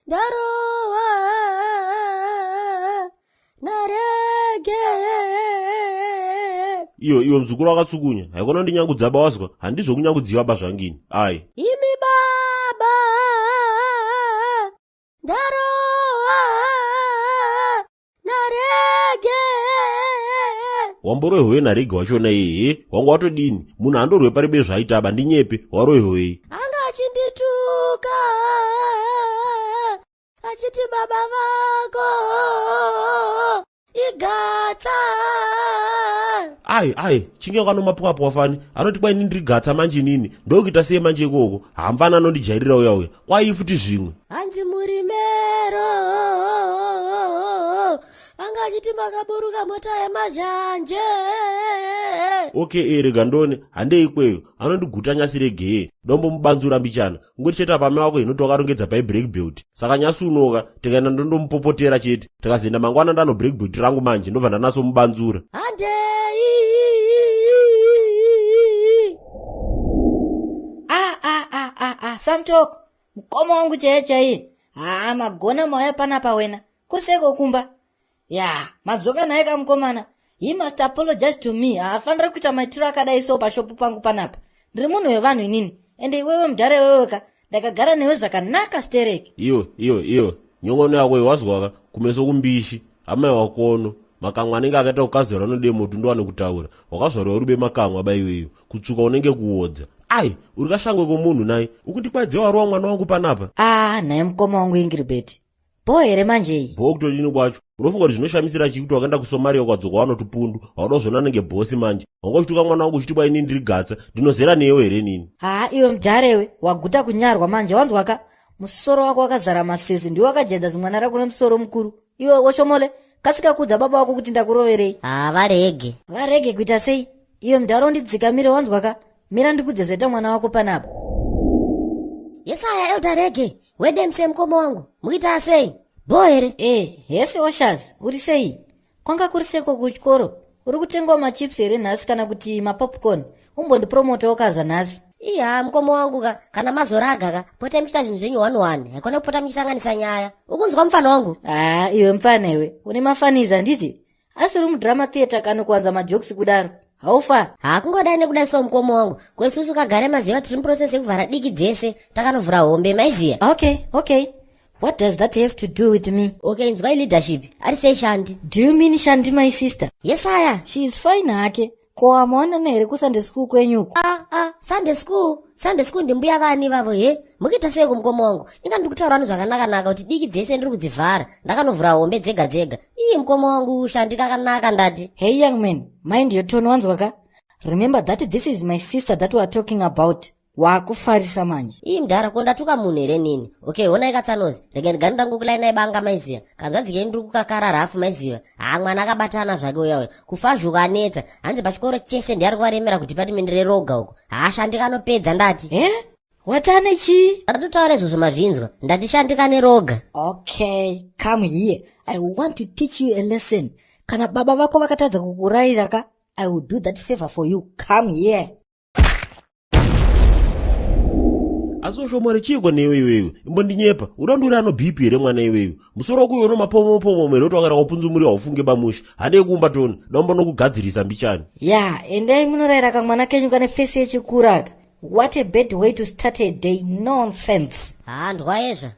ndarowa narege. Iwe mzukuru wakatsukunya, haikona ndinyangudza baba wazwa, handizvo kunyangudziwa baba zvangini. Ai. Imi baba, ndarowa narege. Wamborohwe narege wachona iye, wanga watodini, munhu andorwe paribe zvaitaba ndinyepe, warohwe. Anga achindituka, achiti baba vako igatsa. Ai, chinge wakanomapukapo wafani, anoti kwai ndiri gatsa manje nini, ndokuita siye manje ikoko, hamfana anondijairira uya, kwai futi zvimwe. Hanzi murimero, anga achiti makaburuka mota yemazhanje. Okay, rega ndone, handei ikweyo, anondiguta nyasi regeye, dombo mubanzura mbichana, ngoti chete apame wako inoti wakarongedza pai black belt. Saka nyasi unoka, tikaenda ndondomupopotera chete, tikazenda mangwana ndano black belt rangu manje, ndobva ndanaso mubanzura. Handei! Samtoko, mukoma wangu chaiye. Magona mauya panapa wena. Kuriseko kumba. Madzoka naye kamukomana. He must apologize to me. Afanira kuita maitiro akadai so pashopu pangu panapa. Ndiri munhu wevanhu inini. Ende iwewe mudhare weweka. Ndakagara newe zvakanaka stereki. Iyo. Nyongono yako wazwaka kumeso kumbishi. Amai wakono. Makamwa anenge akaita ukazora node mutu ndo anokutaura. Wakazvarwa urube makamwa baiweyo. Kutsuka unenge kuodza. Ai, urikashangwe komunhu nai. Ukundikwadzewa rowa mwana wangu panapa. Naye mukoma wangu Ingrid. Bo here manje iyi. Bo kutodini kwacho. Unofunga kuti zvinoshamisira chikuti wakaenda kuSomalia ukadzoka wanotupundu. Haudozvona nenge bosi manje. Wanga uchituka mwana wangu uchiti bwa inini ndirigatsa. Ndinozera newe here nini? Iwe mudharewe waguta kunyarwa manje wanzwaka. Musoro wako wakazara masese ndiwe wakajedza zimwana rako nemusoro mukuru. Iwe woshomole kasika kudza baba wako kuti ndakuroverei. Varege kuita sei? Iwe mudharo ndidzikamire wanzwaka. Mira ndikudze zvaita mwana wako panapa. Yesaya eldarege, wedemse mkomo wangu. Muita sei? Boere. Hese washazi, uri sei? Kwanga kuri seko kuchikoro. Uri kutenga machips here nhasi kana kuti mapopcorn. Umbondi-promote wakazva nhasi. Mkomo wangu kana mazoraga pota mchita zvinhu zvenyu 1-1. Haikona kupota mchisanganisa nyaya. Ukunzwa mfano wangu? Iwe mfana iwe. Une mafaniza nditi? Asi uri mudrama theater kana kuwanza majokes kudaro. Haufa? Kungodai nekudai so mkomo wangu. Kwesusu kagare maziva tiri muprocess yekuvhara diki dzese. Takanovhura hombe maiziya. Okay. What does that have to do with me? Okay, nzwa leadership. Ari sei Shandi? Do you mean Shandi my sister? Yes, aya. She is fine hake. Ko amona nere ku Sunday school kwenyuko. Sunday school ndimbuya vani vavo he. Mukita sei kumkomo wangu? Inga ndikutaura vanhu zvakanaka kuti diki dzese ndiri kudzivhara. Ndakanovhura hombe dzega. Mkomo wangu Shandi kakanaka ndati. Hey young man, mind your tone wanzwaka. Remember that this is my sister that we are talking about. Wakufarisa manje. Mdhara kondatuka munhu here nini. Okay, ona ikatsanozi. Rega ndigani ndangu kulaina ibanga maiziva. Kanzvanzi ke ndiri kukakara rafu maiziva. Mwana akabatana zvake uya. Kufazhuka anetsa. Hanzi pachikoro chese ndiari kuvaremera kudepartment reroga uko. Shandi kanopedza ndati. Watane chi? Ndatotaura izvozvo mazvinzwa. Ndati Shandi kane roga. Okay, come here. I want to teach you a lesson. Kana baba vako vakatadza kukurayira I will do that favor for you. Come here. Asoshomore chiko newe iwewe. Imbondinyepa. Urandura ano BP here mwana iwewe. Musoro wako yono mapomo mere otwakara kupunzumuri ufunge bamushi. Hade kumba toni. Naomba nokugadzirisa mbichani. Endai munorayira kamwana kenyu kane face yechikuraka. What a bad way to start a day. Nonsense. Ndwaezva.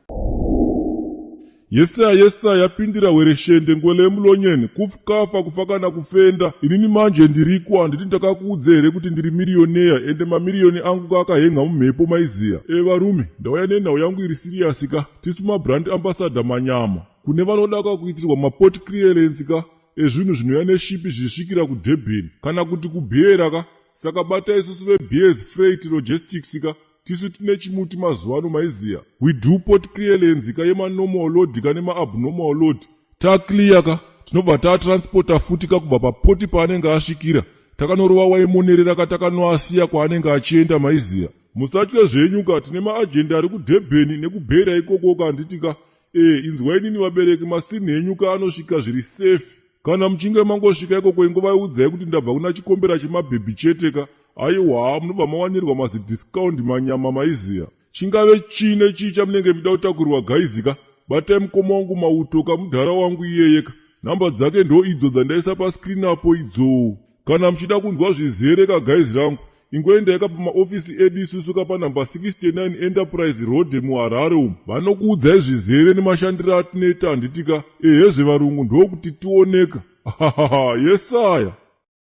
Yesa yapindira wereshende ngwele mulonyeni kufukafa kufakana kufenda inini manje ndiriko anditi ndakakuudzere kuti ndiri milioneya ende mamiliyoni angu kakahenga mumhepo maiziya. Varume ndauya nenhau yangu iri serious tisu mabrand ambassador manyama kune vanoda kuitirwa maport clearance ezvinhu zvinouya neshipi zvisvikira kuDurban kana kuti kubhera saka bata isusu veBS Freight Logistics tisu tine chimuti mazuwano maiziya. We do port clearance yemanormal load nemaabnormal load. Clear tinobva tatransporta futi kubva papoti paanenge asvikira. Takanorova waimonerera takanoasiya kwaanenge achienda maiziya. Musatya zvenyu tine maagenda ari kuDurban nekubhera ikoko anditi inzwai nini vabereki masini enyu anosvika zviri safe. Kana muchinge mangosvika ikoko ingovaudzai kuti ndabva kuna chikombera chemabhebhi chete aiwa munobva mawanirwa mazidiscount manyama maiziya. Chingave chine chii chamunenge muda kutakurirwa gaizika batai mukoma wangu Mauto kamudhara wangu iyeyeka. Namba dzake ndo idzo dzandaisa paskrini apo idzo. Kana mchida kunzwa zvizere kagaizi rangu, ingoendai pamaofisi edu isusu kapa namba 69 Enterprise Road muHarare umu. Vanokuudzai zvizere nemashandiro atinoita handitika. Ehezve varungu ndokuti tioneka. Yesaya.